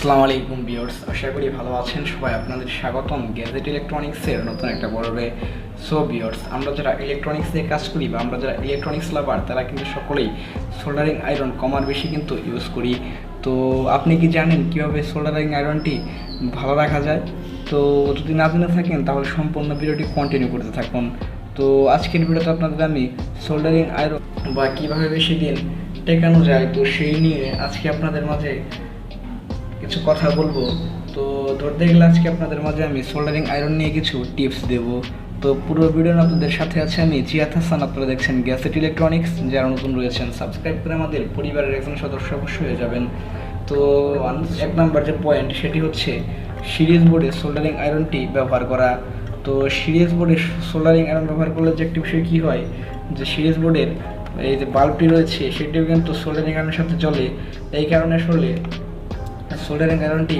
আসসালামু আলাইকুম ভিউয়ার্স, আশা করি ভালো আছেন সবাই। আপনাদের স্বাগতম গ্যাজেট ইলেকট্রনিক্সের নতুন একটা পর্বে। সো ভিউয়ার্স, আমরা যারা ইলেকট্রনিক্স নিয়ে কাজ করি বা আমরা যারা ইলেকট্রনিক্স লাভার তারা কিন্তু সকলেই সোল্ডারিং আয়রন কমার বেশি কিন্তু ইউজ করি। তো আপনি কি জানেন কীভাবে সোল্ডারিং আয়রনটি ভালো রাখা যায়? তো যদি না জেনে থাকেন তাহলে সম্পূর্ণ ভিডিওটি কন্টিনিউ করতে থাকুন। তো আজকের ভিডিওতে আপনাদের আমি সোল্ডারিং আয়রন বা কীভাবে বেশি দিন টেকানো যায় তো সেই নিয়ে আজকে আপনাদের মাঝে কিছু কথা বলবো। তো ধরতে গেলে আজকে আপনাদের মাঝে আমি সোল্ডারিং আয়রন নিয়ে কিছু টিপস দেব। তো পুরো ভিডিও আপনাদের সাথে আছে আমি জিয়াদ হাসান। আপনারা দেখছেন গ্যাজেট ইলেকট্রনিক্স। যারা নতুন রয়েছেন সাবস্ক্রাইব করে আমাদের পরিবারের একজন সদস্য অবশ্যই হয়ে যাবেন। তো এক নাম্বার যে পয়েন্ট সেটি হচ্ছে সিরিজ বোর্ডে সোল্ডারিং আয়রনটি ব্যবহার করা। তো সিরিজ বোর্ডে সোল্ডারিং আয়রন ব্যবহার করলে যে একটি বিষয় কী হয়, যে সিরিজ বোর্ডের এই যে বাল্বটি রয়েছে সেটিও কিন্তু সোল্ডারিং আয়রনের সাথে জ্বলে। এই কারণে আসলে সোল্ডারিং আয়রনটি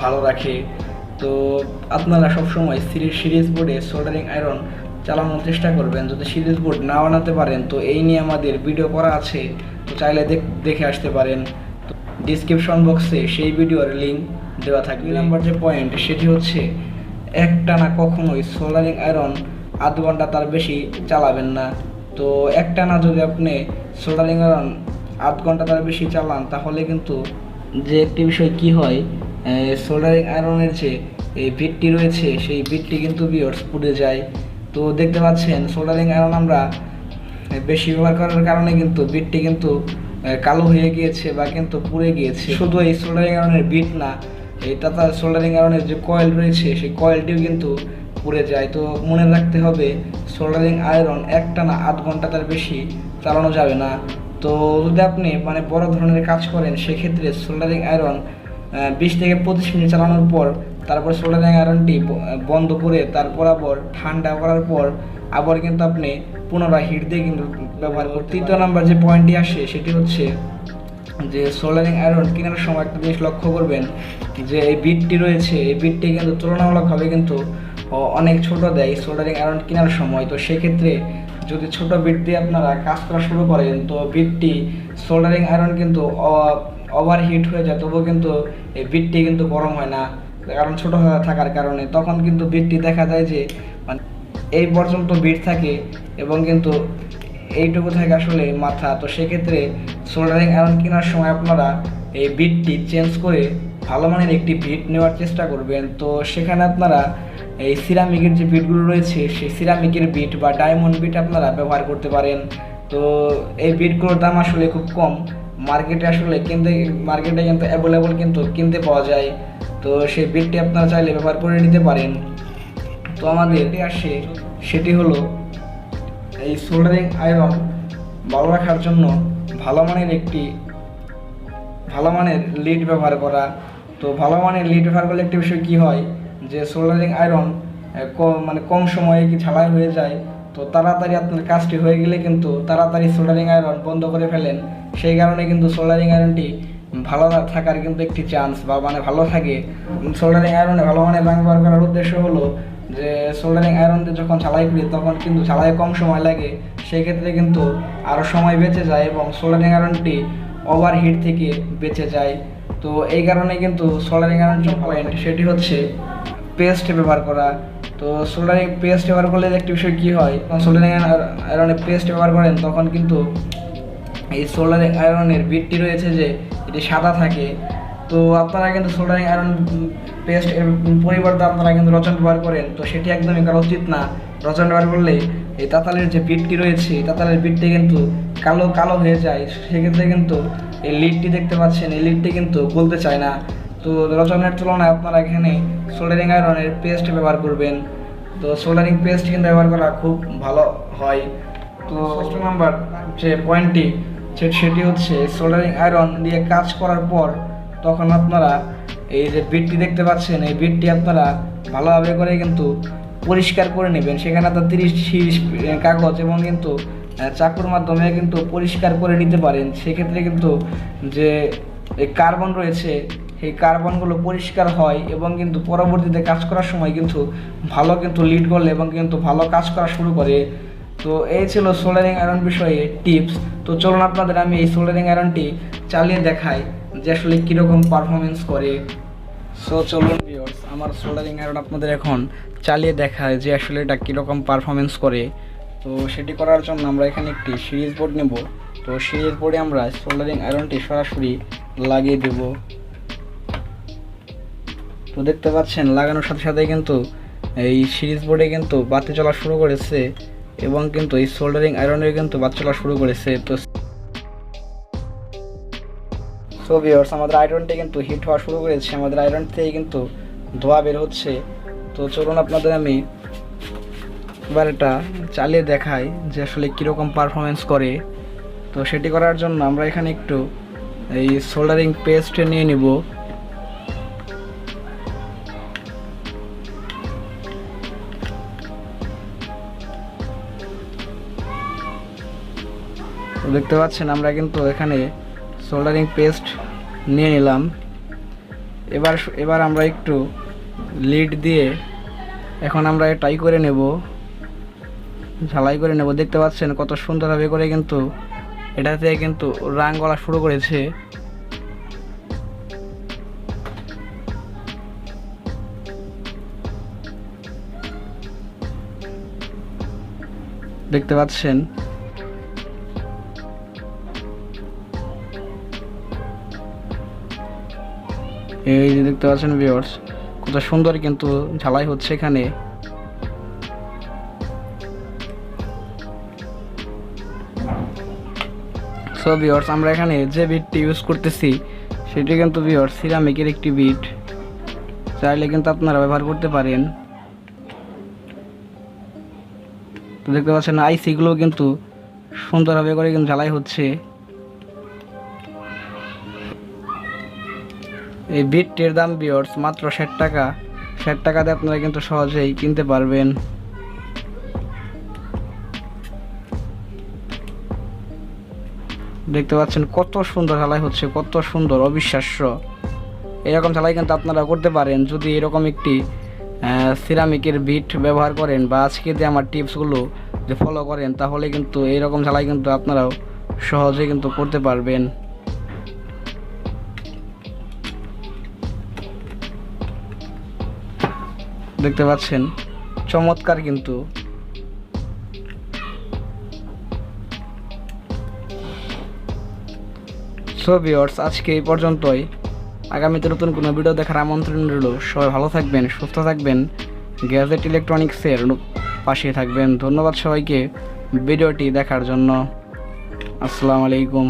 ভালো রাখে। তো আপনারা সবসময় সিরিজ বোর্ডে সোল্ডারিং আয়রন চালানোর চেষ্টা করবেন। যদি সিরিজ বোর্ড না বানাতে পারেন তো এই নিয়ে আমাদের ভিডিও করা আছে, তো চাইলে দেখে আসতে পারেন। তো ডিসক্রিপশন বক্সে সেই ভিডিওর লিঙ্ক দেওয়া থাকবে। 2 নম্বর যে পয়েন্ট সেটি হচ্ছে একটানা কখনোই সোল্ডারিং আয়রন আধ ঘন্টা তার বেশি চালাবেন না। তো একটানা যদি আপনি সোল্ডারিং আয়রন আধ ঘন্টা তার বেশি চালান তাহলে কিন্তু যে একটি বিষয় কি হয়, সোল্ডারিং আয়রনের যে এই বিটটি রয়েছে সেই বিটটি কিন্তু ভিউয়ার্স পুড়ে যায়। তো দেখতে পাচ্ছেন সোল্ডারিং আয়রন আমরা বেশি ব্যবহার করার কারণে কিন্তু বিটটি কিন্তু কালো হয়ে গিয়েছে বা কিন্তু পুড়ে গিয়েছে। শুধু এই সোল্ডারিং আয়রনের বিট না, এই তাতা সোল্ডারিং আয়রনের যে কয়েল রয়েছে সেই কয়েলটিও কিন্তু পুড়ে যায়। তো মনে রাখতে হবে সোল্ডারিং আয়রন একটানা আধ ঘন্টা তার বেশি চালানো যাবে না। তো যদি আপনি বড় ধরনের কাজ করেন সেক্ষেত্রে সোল্ডারিং আয়রন 20 থেকে 25 মিনিট চালানোর পর তারপর সোল্ডারিং আয়রনটি বন্ধ করে তারপর আবার ঠান্ডা করার পর আবার কিন্তু আপনি পুনরায় হিট দিয়ে কিন্তু ব্যবহার করতে। 3 নম্বর যে পয়েন্টটি আসে সেটি হচ্ছে যে সোল্ডারিং আয়রন কেনার সময় একটা জিনিস লক্ষ্য করবেন যে এই বিটটি রয়েছে এই বিটটি কিন্তু তুলনামূলকভাবে কিন্তু অনেক ছোট দেয় সোল্ডারিং আয়রন কেনার সময়। তো সেক্ষেত্রে যদি ছোট বিট দিয়ে আপনারা কাজ করা শুরু করেন তো বিটটি সোল্ডারিং আয়রন কিন্তু ওভারহিট হয়ে যায়, তবুও কিন্তু এই বিটটি কিন্তু গরম হয় না, কারণ ছোট থাকার কারণে। তখন কিন্তু বিটটি দেখা যায় যে এই পর্যন্ত বিট থাকে এবং কিন্তু এইটুকু থাকে আসলে মাথা। তো সেক্ষেত্রে সোল্ডারিং আয়রন কেনার সময় আপনারা এই বিটটি চেঞ্জ করে ভালো মানের একটি বিট নেওয়ার চেষ্টা করবেন। তো সেখানে আপনারা এই সিরামিকের যে বিটগুলো রয়েছে সেই সিরামিকের বিট বা ডায়মন্ড বিট আপনারা ব্যবহার করতে পারেন। তো এই বিটগুলোর দাম আসলে খুব কম, মার্কেটে কিন্তু অ্যাভেলেবল কিন্তু কিনতে পাওয়া যায়। তো সেই বিটটি আপনারা চাইলে ব্যবহার করে নিতে পারেন। তো আমাদের এটি আসে সেটি হলো এই সোল্ডারিং আয়রন ভালো রাখার জন্য ভালো মানের লিড ব্যবহার করা। তো ভালো মানের লিড ব্যবহার করলে একটি বিষয় কী হয় যে সোল্ডারিং আয়রন কম সময়ে কি ঝালাই হয়ে যায়। তো তাড়াতাড়ি আপনার কাজটি হয়ে গেলে কিন্তু তাড়াতাড়ি সোল্ডারিং আয়রন বন্ধ করে ফেলেন। সেই কারণে কিন্তু সোল্ডারিং আয়রনটি ভালো থাকার কিন্তু একটি চান্স বা ভালো থাকে। সোল্ডারিং আয়রনে ভালো মানের রং ব্যবহার করার উদ্দেশ্য হলো যে সোল্ডারিং আয়রন দিয়ে যখন ঝালাই করি তখন কিন্তু ঝালাই কম সময় লাগে, সেক্ষেত্রে কিন্তু আরও সময় বেঁচে যায় এবং সোল্ডারিং আয়রনটি ওভারহিট থেকে বেঁচে যায়। তো এই কারণে কিন্তু সোল্ডারিং আয়রন যে পয়েন্ট সেটি হচ্ছে পেস্ট ব্যবহার করা। তো সোল্ডারিং পেস্ট ব্যবহার করলে একটি বিষয় কী হয়, যখন সোল্ডারিং আয়রনের পেস্ট ব্যবহার করেন তখন কিন্তু এই সোল্ডারিং আয়রনের বিটটি রয়েছে যে এটি সাদা থাকে। তো আপনারা কিন্তু সোল্ডারিং আয়রন পেস্ট এর পরিবর্তে আপনারা কিন্তু রচন ব্যবহার করেন, তো সেটি একদমই করা উচিত না। রচন ব্যবহার করলে এই তাতালের যে বিটটি রয়েছে তাতালের বিটটি কিন্তু কালো হয়ে যায়, সেক্ষেত্রে কিন্তু এই লিডটি দেখতে পাচ্ছেন এই লিডটি কিন্তু গলতে চায় না। তো রচনের তুলনায় আপনারা এখানে সোল্ডারিং আয়রনের পেস্ট ব্যবহার করবেন। তো সোল্ডারিং পেস্ট কিন্তু ব্যবহার করা খুব ভালো হয়। তো 6 নম্বর যে পয়েন্টটি সেটি হচ্ছে সোল্ডারিং আয়রন দিয়ে কাজ করার পর তখন আপনারা এই যে বিটটি দেখতে পাচ্ছেন এই বিটটি আপনারা ভালোভাবে করে কিন্তু পরিষ্কার করে নেবেন। সেখানে আপনার 30 কাগজ এবং কিন্তু চাকুর মাধ্যমে কিন্তু পরিষ্কার করে নিতে পারেন। সেক্ষেত্রে কিন্তু যে এই কার্বন রয়েছে সেই কার্বনগুলো পরিষ্কার হয় এবং কিন্তু পরবর্তীতে কাজ করার সময় কিন্তু ভালো কিন্তু লিড করলে এবং কিন্তু ভালো কাজ করা শুরু করে। তো এই ছিল সোল্ডারিং আয়রন বিষয়ে টিপস। তো চলুন আপনাদের আমি এই সোল্ডারিং আয়রনটি চালিয়ে দেখাই যে আসলে কীরকম পারফরমেন্স করে। সো চলুন ভিউয়ার্স, আমার সোল্ডারিং আয়রন আপনাদের এখন চালিয়ে দেখায় যে আসলে এটা কীরকম পারফরমেন্স করে। তো সেটি করার জন্য আমরা এখানে একটি সিরিজ বোর্ড নেব। তো সিরিজ বোর্ডে আমরা সোল্ডারিং আয়রনটি সরাসরি লাগিয়ে দেব। তো দেখতে পাচ্ছেন লাগানোর সাথে সাথে কিন্তু এই সিরিজ বোর্ডে কিন্তু বাতি চলা শুরু করেছে এবং কিন্তু এই সোল্ডারিং আয়রনের কিন্তু বাতি চলা শুরু করেছে। তো ভিউয়ার্স, আমাদের আয়রনটি কিন্তু হিট হওয়া শুরু করেছে, আমাদের আয়রন থেকে কিন্তু ধোঁয়া বের হচ্ছে। তো চলুন আপনাদের আমি এবার এটা চালিয়ে দেখাই যে আসলে কীরকম পারফরমেন্স করে। তো সেটি করার জন্য আমরা এখানে একটু এই সোল্ডারিং পেস্ট নিয়ে নিব। তো দেখতে পাচ্ছেন আমরা কিন্তু এখানে সোল্ডারিং পেস্ট নিয়ে নিলাম। এবার আমরা একটু লিড দিয়ে এখন আমরা টাই করে নেব, ঝালাই করে নেব। দেখতে পাচ্ছেন কত সুন্দরভাবে করে কিন্তু এটাতে কিন্তু রাং গলা শুরু করেছে। দেখতে পাচ্ছেন এই যে দেখতে পাচ্ছেন ভিউয়ার্স, কত সুন্দর কিন্তু ঝালাই হচ্ছে এখানে। সো ভিউয়ার্স, আমরা এখানে যে বিটটি ইউজ করতেছি সেটি কিন্তু ভিউয়ার্স সিরামিকের একটি বিট, চাইলে কিন্তু আপনারা ব্যবহার করতে পারেন। তো দেখতে পাচ্ছেন আইসিগুলো কিন্তু সুন্দরভাবে করে কিন্তু ঝালাই হচ্ছে। এই বিটটির দাম ভিউয়ার্স মাত্র 60 টাকা। 60 টাকাতে আপনারা কিন্তু সহজেই কিনতে পারবেন। দেখতে পাচ্ছেন কত সুন্দর ঝালাই হচ্ছে, কত সুন্দর, অবিশ্বাস্য। এরকম ঝালাই কিন্তু আপনারা করতে পারেন যদি এরকম একটি সিরামিকের বিট ব্যবহার করেন বা আজকে যে আমার টিপসগুলো যে ফলো করেন, তাহলে কিন্তু এইরকম ঝালাই কিন্তু আপনারাও সহজে কিন্তু করতে পারবেন। দেখতে পাচ্ছেন চমৎকার কিন্তু। সো ভিউয়ার্স, আজকে এই পর্যন্তই। আগামীতে নতুন কোনো ভিডিও দেখার আমন্ত্রণ রইল। সবাই ভালো থাকবেন, সুস্থ থাকবেন, গ্যাজেট ইলেকট্রনিক্সের পাশে থাকবেন। ধন্যবাদ সবাইকে ভিডিওটি দেখার জন্য। আসসালামু আলাইকুম।